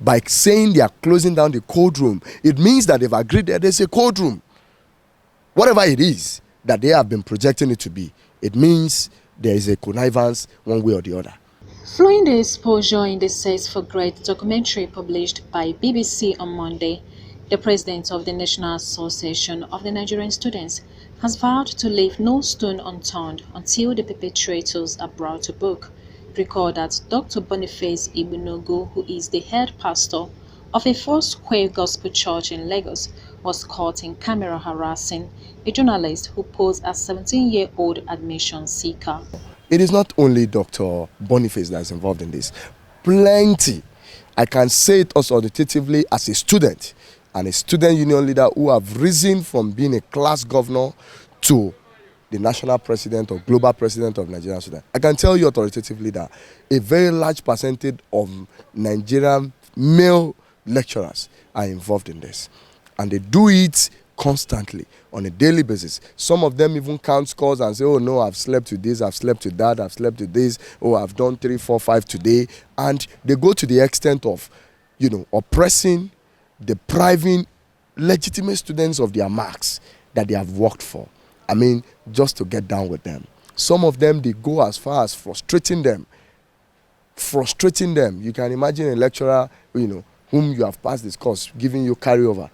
By saying they are closing down the cold room, it means that they've agreed that there's a cold room. Whatever it is that they have been projecting it to be, it means there is a connivance one way or the other. Following the exposure in the Search for Great documentary published by BBC on Monday, the president of the National Association of the Nigerian Students has vowed to leave no stone unturned until the perpetrators are brought to book. Recall that Dr. Boniface Igbonogu, who is the head pastor of a Four-Square Gospel Church in Lagos, was caught in camera harassing a journalist who posed as a 17-year-old admission seeker. It is not only Dr. Boniface that is involved in this. Plenty. I can say it authoritatively as a student and a student union leader who have risen from being a class governor to the national president or global president of Nigerian students. I can tell you authoritatively that a very large percentage of Nigerian male lecturers are involved in this. And they do it constantly on a daily basis. Some of them even count scores and say, oh no, I've slept with this, I've slept with that, I've slept with this, oh, I've done 3, 4, 5 today. And they go to the extent of, oppressing, depriving legitimate students of their marks that they have worked for. I mean, just to get down with them. Some of them, they go as far as frustrating them. You can imagine a lecturer, whom you have passed this course, giving you carryover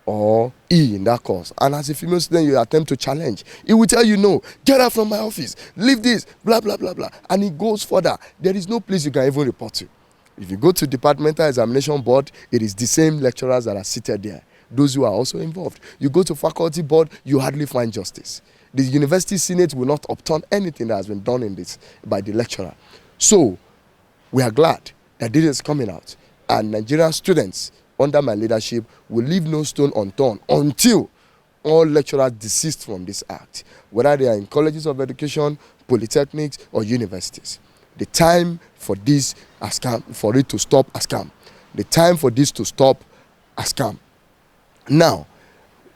or E in that course, and as a female student you attempt to challenge, he will tell you, no, get out from my office, leave this, blah blah blah blah, and it goes further. There is no place you can even report to. If you go to departmental examination board, it is the same lecturers that are seated there, those who are also involved. You go to faculty board, you hardly find justice. The university senate will not upturn anything that has been done in this by the lecturer. So we are glad that this is coming out, and Nigerian students under my leadership will leave no stone unturned until all lecturers desist from this act, whether they are in colleges of education, polytechnics, or universities. The time for this has come, for it to stop has come. The time for this to stop has come. Now,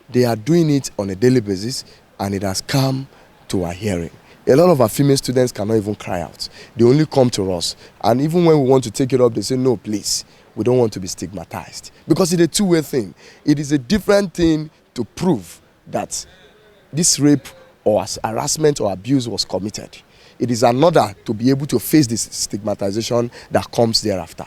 they are doing it on a daily basis, and it has come to our hearing. A lot of our female students cannot even cry out. They only come to us. And even when we want to take it up, they say, no, please. We don't want to be stigmatized. Because it's a two-way thing. It is a different thing to prove that this rape or harassment or abuse was committed. It is another to be able to face this stigmatization that comes thereafter.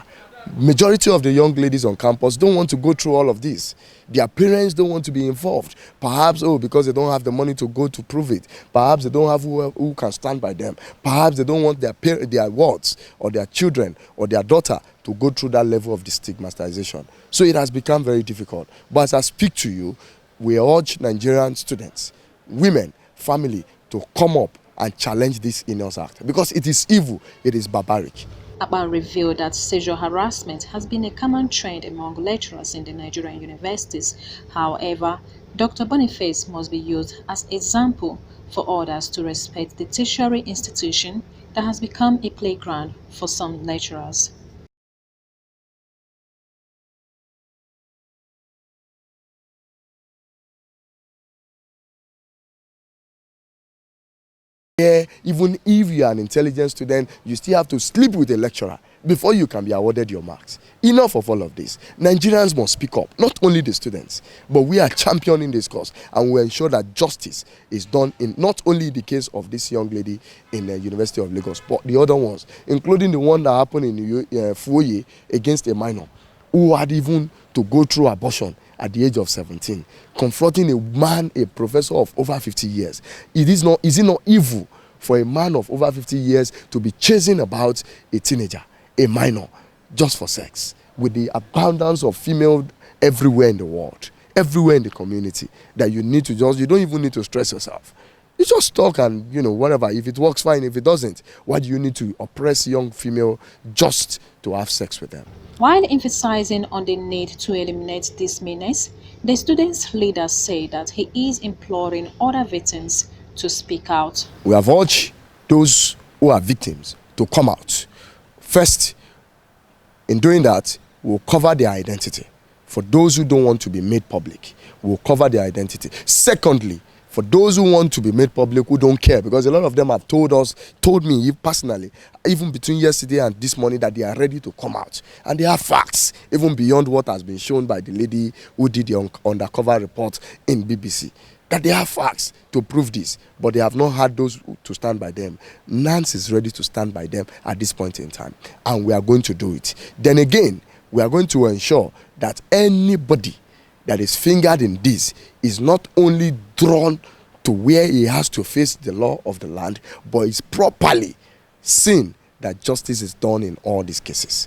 Majority of the young ladies on campus don't want to go through all of this. Their parents don't want to be involved. Perhaps, because they don't have the money to go to prove it. Perhaps they don't have who can stand by them. Perhaps they don't want their wards or their children or their daughter to go through that level of stigmatization. So it has become very difficult. But as I speak to you, we urge Nigerian students, women, family to come up and challenge this heinous act, because it is evil, it is barbaric. Akpan revealed that sexual harassment has been a common trend among lecturers in the Nigerian universities. However, Dr. Boniface must be used as example for others to respect the tertiary institution that has become a playground for some lecturers. Even if you are an intelligent student, you still have to sleep with a lecturer before you can be awarded your marks. Enough of all of this. Nigerians must speak up, not only the students, but we are championing this cause, and we ensure that justice is done in not only the case of this young lady in the University of Lagos, but the other ones, including the one that happened in Fuoye against a minor who had even to go through abortion at the age of 17, confronting a man, a professor of over 50 years. Is it not evil for a man of over 50 years to be chasing about a teenager, a minor, just for sex, with the abundance of female everywhere in the world, everywhere in the community, that you don't even need to stress yourself. You just talk and, whatever. If it works, fine. If it doesn't, why do you need to oppress young female just to have sex with them? While emphasizing on the need to eliminate this menace, the students' leader said that he is imploring other victims to speak out. We have urged those who are victims to come out. First, in doing that, we'll cover their identity. For those who don't want to be made public, we'll cover their identity. Secondly, For those who want to be made public, who don't care, because a lot of them have told me personally, even between yesterday and this morning, that they are ready to come out. And they have facts, even beyond what has been shown by the lady who did the undercover report in BBC. That they have facts to prove this, but they have not had those to stand by them. Nans is ready to stand by them at this point in time, and we are going to do it. Then again, we are going to ensure that anybody that is fingered in this is not only drawn to where he has to face the law of the land, but is properly seen that justice is done in all these cases.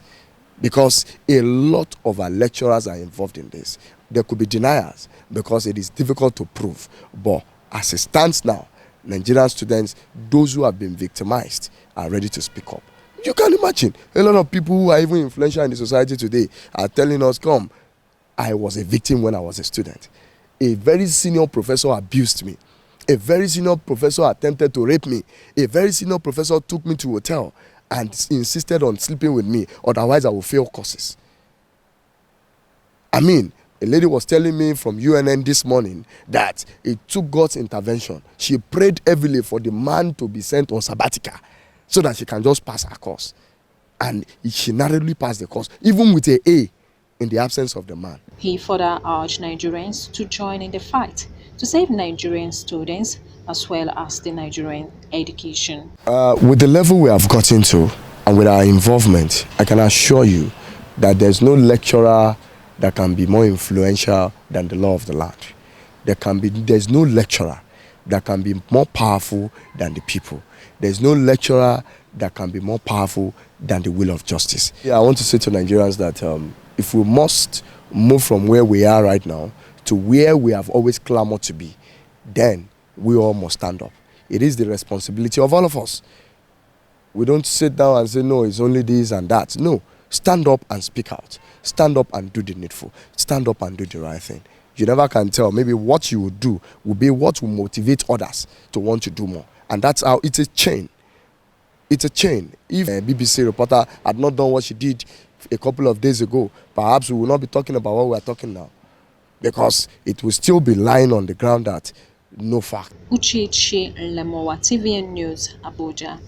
Because a lot of our lecturers are involved in this. There could be deniers because it is difficult to prove. But as it stands now, Nigerian students, those who have been victimized, are ready to speak up. You can imagine, a lot of people who are even influential in the society today are telling us, come, I was a victim when I was a student. A very senior professor abused me. A very senior professor attempted to rape me. A very senior professor took me to a hotel and insisted on sleeping with me, otherwise I will fail courses. I mean, a lady was telling me from UNN this morning that it took God's intervention. She prayed heavily for the man to be sent on sabbatical so that she can just pass her course. And she narrowly passed the course, even with an A in the absence of the man. He further urged Nigerians to join in the fight to save Nigerian students as well as the Nigerian education. With the level we have gotten to and with our involvement, I can assure you that there's no lecturer that can be more influential than the law of the land. There's no lecturer that can be more powerful than the people. There's no lecturer that can be more powerful than the will of justice. Yeah, I want to say to Nigerians that if we must move from where we are right now to where we have always clamored to be, then we all must stand up. It is the responsibility of all of us. We don't sit down and say, no, it's only this and that. No, stand up and speak out. Stand up and do the needful. Stand up and do the right thing. You never can tell. Maybe what you will do will be what will motivate others to want to do more. And that's how it's a chain. It's a chain. If a BBC reporter had not done what she did a couple of days ago, perhaps we will not be talking about what we are talking now. Because it will still be lying on the ground that no fact. Uchichi Lemowa, TVN News, Abuja.